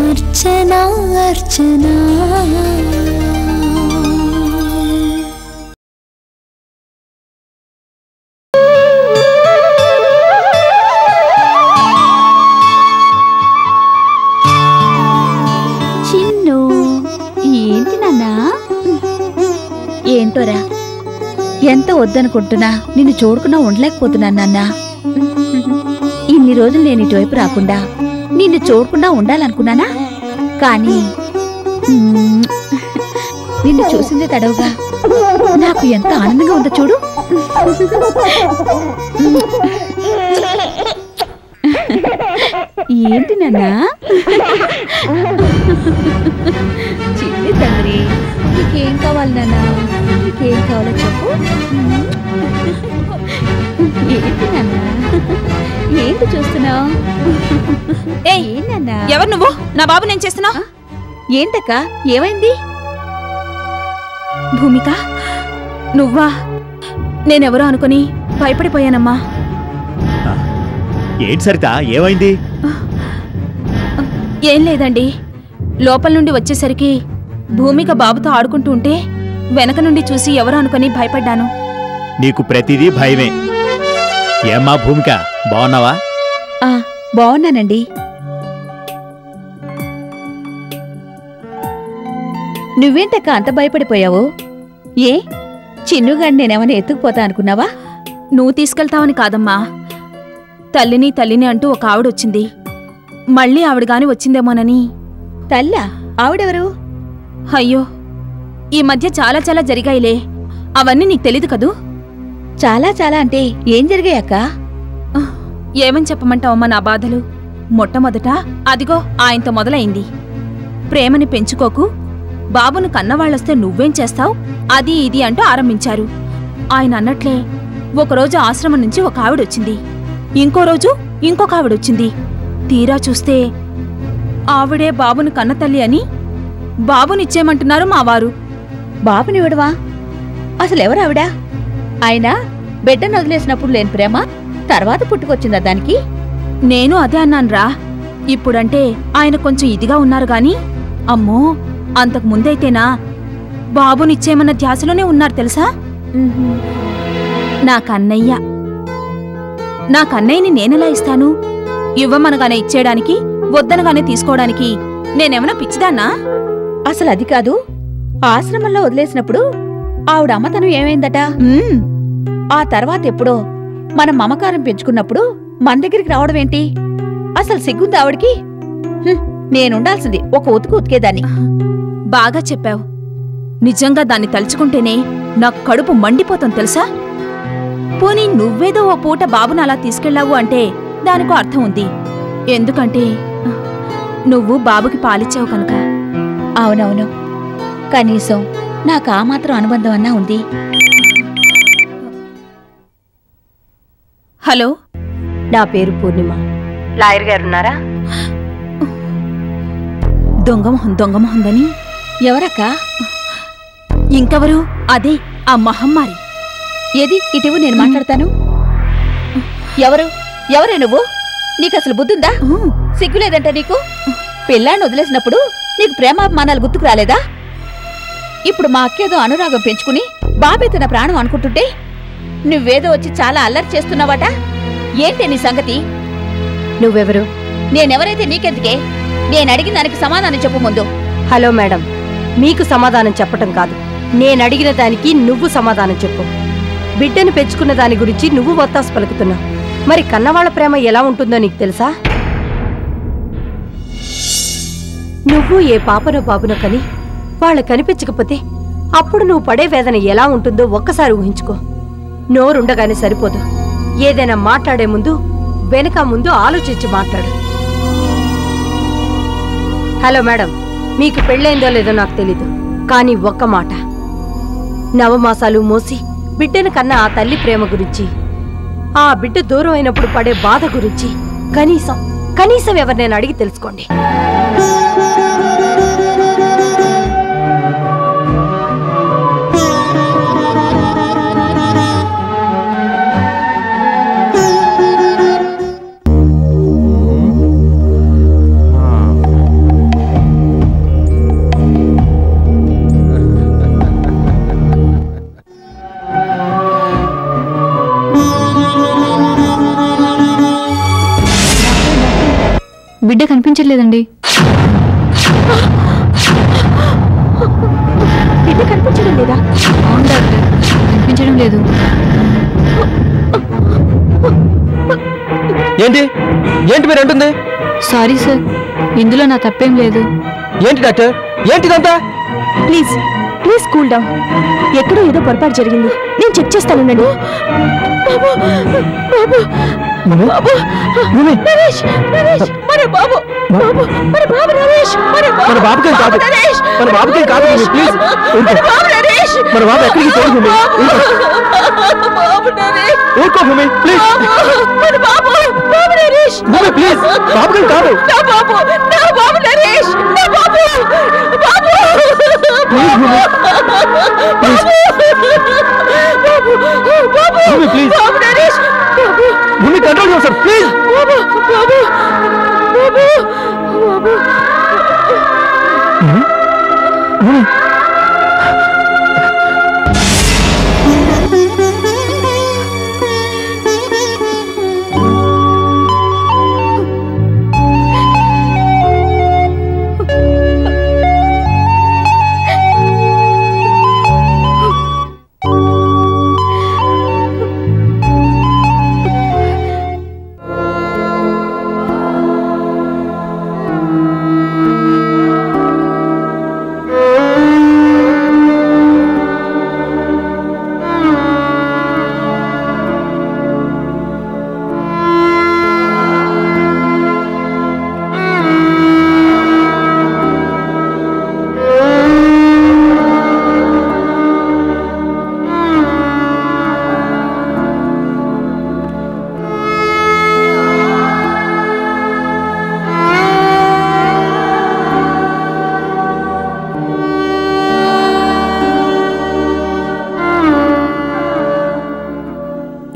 అర్చనా అర్చనా చిన్ను ఏంటి నాన్నా? ఏంటోరా, ఎంత వద్దనుకుంటున్నా నిన్ను చూడకుండా ఉండలేకపోతున్నాను నాన్నా. ఇన్ని రోజులు నేను ఇటువైపు రాకుండా నిన్ను చూడకుండా ఉండాలనుకున్నానా? కానీ నిన్ను చూసిందే తడవుగా నాకు ఎంత ఆనందంగా ఉందో చూడు. ఏంటి నాన్నా? చిన్ని తండ్రి, నీకేం కావాలి నాన్నా? నీకేం కావాలో చెప్పు. ఏంటి నాన్నా? ఏంటి చూస్తున్నావు? ఏంటన్నా? ఎవరు నువ్వు? నా బాబు నేను చేస్తున్నా? ఏంటక్క, ఏమైంది? భూమిక, నువ్వా? నేనెవరో అనుకుని భయపడిపోయానమ్మా. ఏంటి సరిత, ఏమైంది? ఏం లేదండి, లోపల నుండి వచ్చేసరికి భూమిక బాబుతో ఆడుకుంటూ ఉంటే వెనక నుండి చూసి ఎవరో అనుకుని భయపడ్డాను. నీకు ప్రతిదీ భయమే. ఏమ్మా భూమిక, బాగున్నావా? బాగున్నానండి. నువ్వేంటక్క అంత భయపడిపోయావు? ఏ చిన్నుగాడిని నేనేమైనా ఎత్తుకుపోతా అనుకున్నావా? నువ్వు తీసుకెళ్తావని కాదమ్మా, తల్లిని అంటూ ఒక ఆవిడొచ్చింది. మళ్ళీ ఆవిడగాని వచ్చిందేమోనని. తల్లా? ఆవిడెవరు? అయ్యో, ఈ మధ్య చాలా చాలా జరిగాయిలే, అవన్నీ నీకు తెలీదు కదూ. చాలా చాలా అంటే ఏం జరిగాయక్క? ఏమని చెప్పమంటావమ్మా నా బాధలు? మొట్టమొదట అదిగో ఆయనతో మొదలైంది. ప్రేమని పెంచుకోకు, బాబును కన్నవాళ్ళొస్తే నువ్వేం చేస్తావు, అది ఇది అంటూ ఆరంభించారు. ఆయన అన్నట్లే ఒకరోజు ఆశ్రమం నుంచి ఒక ఆవిడొచ్చింది, ఇంకో రోజు ఇంకొక ఆవిడొచ్చింది. తీరా చూస్తే ఆవిడే బాబును కన్నతల్లి అని బాబునిచ్చేయమంటున్నారు మావారు. బాబునివ్వడవా? అసలెవరు ఆవిడ? ఆయన బిడ్డను వదిలేసినప్పుడు లేని ప్రేమ తర్వాత పుట్టుకొచ్చిందా దానికి? నేను అదే అన్నాన్రా. ఇప్పుడంటే ఆయన కొంచెం ఇదిగా ఉన్నారు గాని, అమ్మో అంతకు ముందైతేనా బాబునిచ్చేయమన్న ధ్యాసలోనే ఉన్నారు తెలుసా. నా కన్నయ్యని నేనెలా ఇస్తాను? ఇవ్వమనగానే ఇచ్చేయడానికి, వద్దనగానే తీసుకోవడానికి నేనేమన్నా పిచ్చిదాన్నా? అసలు అది కాదు, ఆశ్రమంలో వదిలేసినప్పుడు ఆవిడ అమ్మతనం ఏమైందట? ఆ తర్వాత ఎప్పుడో మనం మమకారం పెంచుకున్నప్పుడు మన దగ్గరికి రావడమేంటి? అసలు సిగ్గుంది ఆవిడికి? నేనుండాల్సింది ఒక ఉతుకు ఉతికేదాన్ని. బాగా చెప్పావు. నిజంగా దాన్ని తలుచుకుంటేనే నాకు కడుపు మండిపోతాం తెలుసా. పోనీ నువ్వేదో ఓ పూట బాబును అలా తీసుకెళ్లావు అంటే దానికో అర్థం ఉంది. ఎందుకంటే నువ్వు బాబుకి పాలిచ్చావు కనుక. అవునవును, కనీసం నాకు ఆ మాత్రం అనుబంధం అన్నా ఉంది. హలో, నా పేరు పూర్ణిమ. లాయర్ గారున్నారా? దొంగమొహందని. ఎవరక్క? ఇంకెవరు? అదే ఆ మహమ్మారి. ఏది ఇటీవు, నేను మాట్లాడతాను. ఎవరే నువ్వు? నీకసలు బుద్ధుందా? సిగ్గులేదంట నీకు? పిల్లాన్ని వదిలేసినప్పుడు నీకు ప్రేమాభిమానాలు గుర్తుకు రాలేదా? ఇప్పుడు మా అక్కేదో అనురాగం పెంచుకుని బాబే తన ప్రాణం అనుకుంటుంటే నువ్వేదో వచ్చి చాలా అల్లరి చేస్తున్నావట. ఏంటి నీ సంగతి? నువ్వెవరు? నేనెవరైతే నీకెందుకే? నేనడిగిన దానికి సమాధానం చెప్పు ముందు. హలో మేడం, మీకు సమాధానం చెప్పటం కాదు, నేనడిగిన దానికి నువ్వు సమాధానం చెప్పు. బిడ్డను పెంచుకున్న దాని గురించి నువ్వు ఒత్తాసు పలుకుతున్నావు. మరి కన్నవాళ్ల ప్రేమ ఎలా ఉంటుందో నీకు తెలుసా? నువ్వు ఏ పాపనో బాబునో కని వాళ్ళ కనిపించకపోతే అప్పుడు నువ్వు పడే వేదన ఎలా ఉంటుందో ఒక్కసారి ఊహించుకో. నోరుండగానే సరిపోదు, ఏదైనా మాట్లాడే ముందు వెనక ముందు ఆలోచించి మాట్లాడు. హలో మేడం, మీకు పెళ్ళైందో లేదో నాకు తెలీదు, కానీ ఒక్క మాట, నవమాసాలు మోసి బిడ్డను కన్నా ఆ తల్లి ప్రేమ గురించి, ఆ బిడ్డ దూరం అయినప్పుడు పడే బాధ గురించి కనీసం ఎవరినైనా అడిగి తెలుసుకోండి. బిడ్డ కనిపించట్లేదండి. బిడ్డ కనిపించడం లేదా? అవును డాక్టర్, కనిపించడం లేదు. ఏంటి ఏంటి మీరు అంటుంది? సారీ సార్, ఇందులో నా తప్పేం లేదు. ఏంటి డాక్టర్, ఏంటిదంతా? Please please cool down. ఎక్కడో ఏదో పొరపాటు జరిగింది, నేను చెక్ చేస్తానుండండి. మన బాబుకేం కాదు, మన బాబుకేం కాదు. ప్లీజ్ మన బాబు ఎక్కడికి పోదు. ఊరుకో భూమి, ప్లీజ్ భూమి, ప్లీజ్ బాబుకేం కాదు. భూమి ప్లీజ్, భూమి కంట్రోల్ చేస్తారు ప్లీజ్. భూమి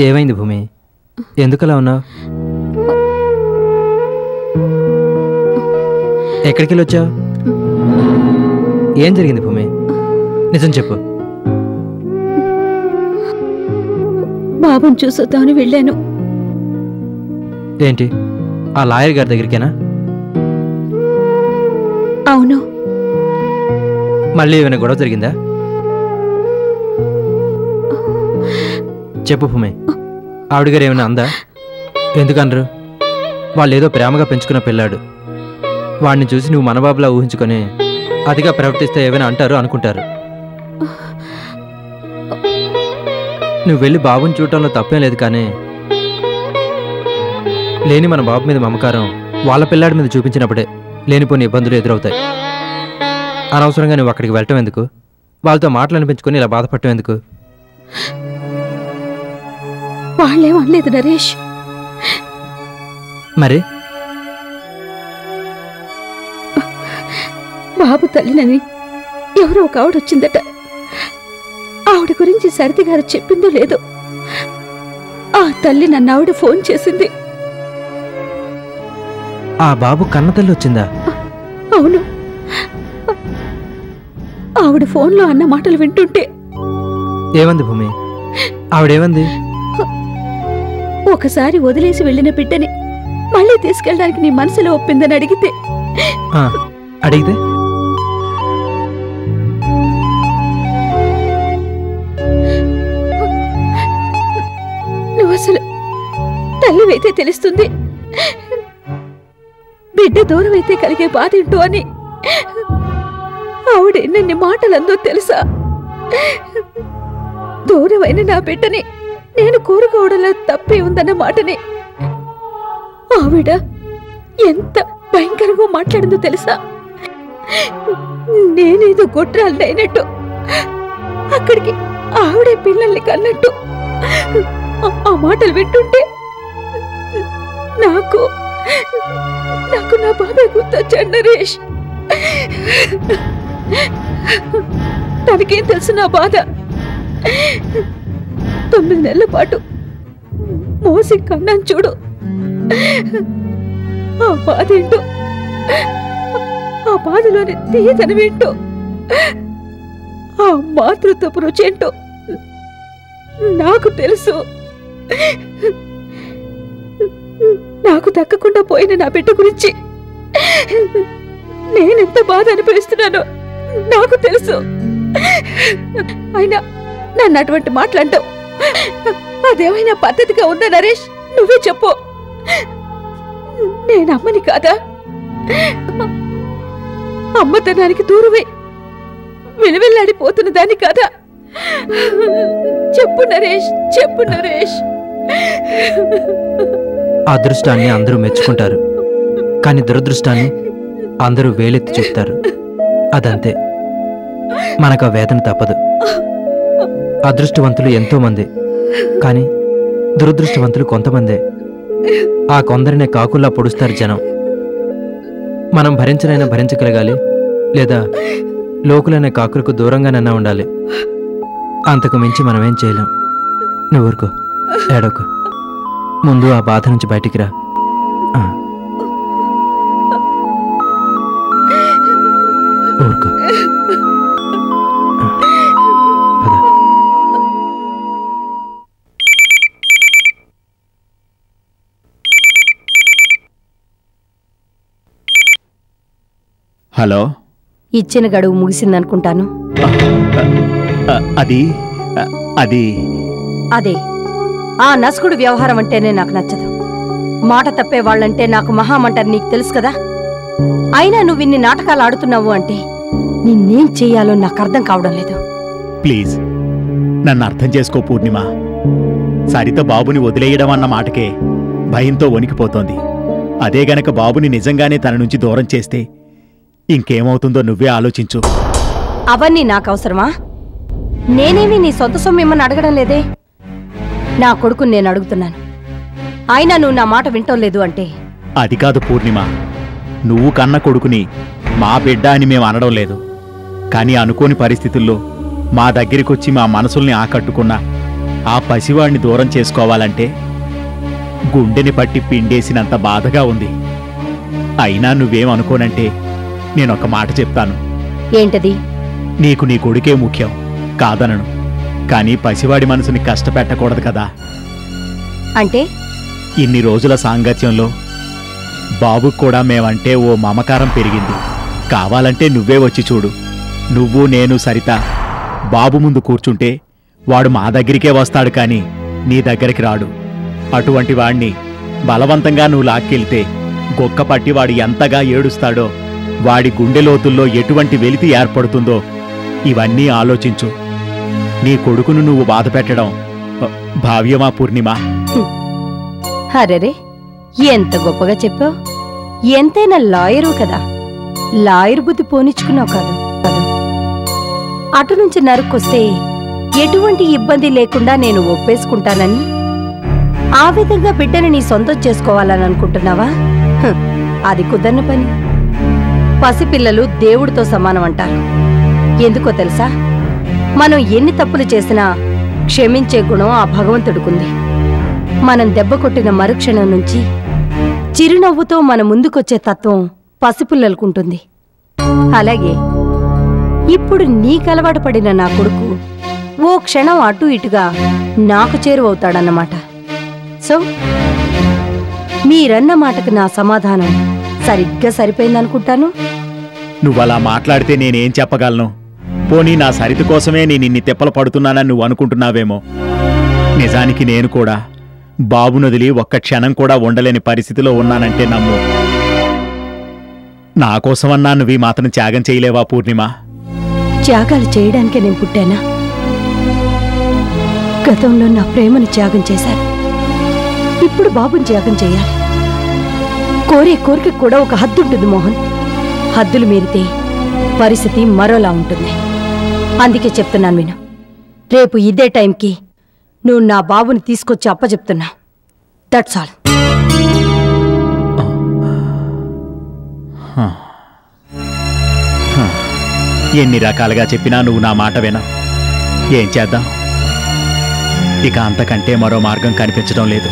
ఏమైంది భూమి, ఎందుకలా ఉన్నావు? ఎక్కడికి వెళ్ళి వచ్చావు? ఏం జరిగింది భూమి, నిజం చెప్పు. బాబుని చూసొద్దామని వెళ్ళాను. ఏంటి, ఆ లాయర్ గారి దగ్గరికేనా? అవును. మళ్ళీ ఏమైనా గొడవ జరిగిందా? చెప్పు భూమి, ఆవిడ గారు ఏమైనా అందా? ఎందుకనరు? వాళ్ళు ఏదో ప్రేమగా పెంచుకున్న పిల్లాడు, వాడిని చూసి నువ్వు మనబాబులా ఊహించుకొని అతిగా ప్రవర్తిస్తే ఏమైనా అంటారు అనుకుంటారు. నువ్వు వెళ్ళి బాబుని చూడటంలో తప్పేం లేదు, కానీ లేని మన బాబు మీద మమకారం వాళ్ళ పిల్లాడి మీద చూపించినప్పుడే లేనిపోని ఇబ్బందులు ఎదురవుతాయి. అనవసరంగా నువ్వు అక్కడికి వెళ్ళటం ఎందుకు? వాళ్ళతో మాటలనిపించుకొని ఇలా బాధపడటం ఎందుకు? వాళ్ళేం అనలేదు నరేష్. మరి బాబు తల్లినని ఎవరో ఒక ఆవిడ వచ్చిందట. ఆవిడ గురించి సరితి గారు చెప్పిందో లేదో, ఆ తల్లి నన్ను ఆవిడ ఫోన్ చేసింది. ఆ బాబు కన్నతల్లి వచ్చిందా? అవును. ఆవిడ ఫోన్లో అన్న మాటలు వింటుంటే. ఏమంది భూమి, ఆవిడేమంది? ఒకసారి వదిలేసి వెళ్ళిన బిడ్డని మళ్ళీ తీసుకెళ్ళడానికి నీ మనసులో ఒప్పిందని అడిగితే. అడిగితే నువ్వు అసలు తల్లివైతే తెలుస్తుంది, బిడ్డ దూరం అయితే కలిగే బాధ ఏంటో అని. ఆవిడ ఎన్నెన్ని మాటలందో తెలుసా? దూరమైన నా బిడ్డని నేను కోరుకోవడంలో తప్పే ఉందన్న మాటని ఆవిడ ఎంత భయంకరంగా మాట్లాడిందో తెలుసా? నేనేదో గొడ్రాలు అయినట్టు, అక్కడికి ఆవిడే పిల్లల్ని కన్నట్టు. ఆ మాటలు వింటుంటే నాకు నాకు నా బాబాయ్ గుర్తొచ్చాడు నరేష్. తనకేం తెలుసు నా బాధ? 9 నెలల పాటు మోసి కన్నాను చూడు. ఆ బాధ ఏంటో, ఆ బాధలోని తీయదనమేంటో, ఆ మాతృత్వపు రుచేంటో నాకు తెలుసు. నాకు దక్కకుండా పోయిన నా బిడ్డ గురించి నేనెంత బాధ అనిపిస్తున్నానో నాకు తెలుసు. అయినా నన్ను అటువంటి మాట్లాడటం అదేమైనా పద్ధతిగా ఉందా నరేష్? నువ్వే చెప్పు. నేనమ్మని కాదా? అమ్మతనానికి దూరమే విలువెల్లాడిపోతున్న దాన్ని కాదా? చెప్పు నరేష్, చెప్పు నరేష్. అదృష్టాన్ని అందరూ మెచ్చుకుంటారు, కానీ దురదృష్టాన్ని అందరూ వేలెత్తి చూపుతారు. అదంతే. మనకు ఆ వేదన తప్పదు. అదృష్టవంతులు ఎంతోమంది, కానీ దురదృష్టవంతులు కొంతమందే. ఆ కొందరినే కాకుల్లా పొడుస్తారు జనం. మనం భరించనైనా భరించగలగాలి, లేదా లోకులనే కాకులకు దూరంగానైనా ఉండాలి. అంతకు మించి మనమేం చేయలేం. నువ్వు ఊరుకో, ఏడోకు. ముందు ఆ బాధ నుంచి బయటికి రా. ఊరుకో. పద. హలో. ఇచ్చిన గడువు ముగిసిందనుకుంటాను. అది అది అదే ఆ నసుకుడు వ్యవహారం అంటేనే నాకు నచ్చదు. మాట తప్పే వాళ్ళంటే నాకు మహామంటారు, నీకు తెలుసు కదా. అయినా నువ్వు ఇన్ని నాటకాలు ఆడుతున్నావు అంటే నిన్నేం చెయ్యాలో నాకు అర్థం కావడం లేదు. ప్లీజ్ నన్ను అర్థం చేసుకో పూర్ణిమ. సరిత బాబుని వదిలేయడం అన్న మాటకే భయంతో వణికిపోతోంది. అదే గనక బాబుని నిజంగానే తన నుంచి దూరం చేస్తే ఇంకేమవుతుందో నువ్వే ఆలోచించు. అవన్నీ నాకు అవసరమా? నేనేమి నీ సొంత సొమ్మిమ్మని అడగడం లేదే. నా కొడుకుని నేను అడుగుతున్నాను. అయినా నువ్వు నా మాట వింటం లేదు అంటే అది కాదు పూర్ణిమ, నువ్వు కన్న కొడుకుని మా బిడ్డ అని మేము అనడం లేదు. కానీ అనుకోని పరిస్థితుల్లో మా దగ్గరికొచ్చి మా మనసుల్ని ఆకట్టుకున్న ఆ పసివాడిని దూరం చేసుకోవాలంటే గుండెని పట్టి పిండేసినంత బాధగా ఉంది. అయినా నువ్వేం అనుకోనంటే నేనొక మాట చెప్తాను. ఏంటది? నీకు నీ కొడుకే ముఖ్యం, కాదనను. కానీ పసివాడి మనసుని కష్టపెట్టకూడదు కదా. అంటే ఇన్ని రోజుల సాంగత్యంలో బాబుకు కూడా మేమంటే ఓ మమకారం పెరిగింది. కావాలంటే నువ్వే వచ్చి చూడు. నువ్వు, నేను, సరిత బాబు ముందు కూర్చుంటే వాడు మా దగ్గరికే వస్తాడు, కానీ నీ దగ్గరికి రాడు. అటువంటి వాణ్ణి బలవంతంగా నువ్వు లాక్కెళ్తే గొక్కపట్టి వాడు ఎంతగా ఏడుస్తాడో, వాడి గుండె లోతుల్లో ఎటువంటి వెలితి ఏర్పడుతుందో ఇవన్నీ ఆలోచించు. నీ కొడుకును నువ్వు బాధ పెట్టడం భావ్యమా పూర్ణిమ? హరరే, ఎంత గొప్పగా చెప్పావు. ఎంతైనా లాయరు కదా. లాయర్ బుద్ధి పోనిచ్చుకున్నావు కాదు. అటు నుంచి నరుక్కొస్తే ఎటువంటి ఇబ్బంది లేకుండా నేను ఒప్పేసుకుంటానని, ఆ విధంగా బిడ్డని నీ సొంతం చేసుకోవాలని అనుకుంటున్నావా? అది కుదరని పని. పసిపిల్లలు దేవుడితో సమానం అంటారు. ఎందుకో తెలుసా? మనం ఎన్ని తప్పులు చేసినా క్షమించే గుణం ఆ భగవంతుడికుంది. మనం దెబ్బ కొట్టిన మరుక్షణం నుంచి చిరునవ్వుతో మన ముందుకొచ్చే తత్వం పసిపిల్లలకుంటుంది. అలాగే ఇప్పుడు నీకలవాటు పడిన నా కొడుకు ఓ క్షణం అటు ఇటుగా నాకు చేరువవుతాడన్నమాట. సో మీరన్న మాటకు నా సమాధానం సరిగ్గా సరిపోయిందనుకుంటాను. నువ్వలా మాట్లాడితే నేనేం చెప్పగలను? పోనీ నా సరిత కోసమే నేను ఇన్ని తిప్పలు పడుతున్నానని నువ్వు అనుకుంటున్నావేమో. నిజానికి నేను కూడా బాబునొదిలి ఒక్క క్షణం కూడా ఉండలేని పరిస్థితిలో ఉన్నానంటే నమ్ము. నా కోసమన్నా నువ్వు మాత్రం త్యాగం చేయలేవా పూర్ణిమ? త్యాగాలు చేయడానికే నేను పుట్టానా? గతంలో నా ప్రేమను త్యాగం చేశాను, ఇప్పుడు బాబుని త్యాగం చేయాలి. కోరే కోరిక కూడా ఒక హద్దు ఉంటుంది మోహన్. హద్దులు మీరితే పరిస్థితి మరోలా ఉంటుంది. అందుకే చెప్తున్నాను విను. రేపు ఇదే టైంకి నువ్వు నా బాబుని తీసుకొచ్చి అప్పచెప్తున్నా. That's all. ఎన్ని రకాలుగా చెప్పినా నువ్వు నా మాట వినవు. ఏం చేద్దాం? ఇక అంతకంటే మరో మార్గం కనిపించడం లేదు.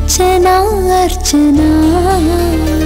अर्चना अर्चना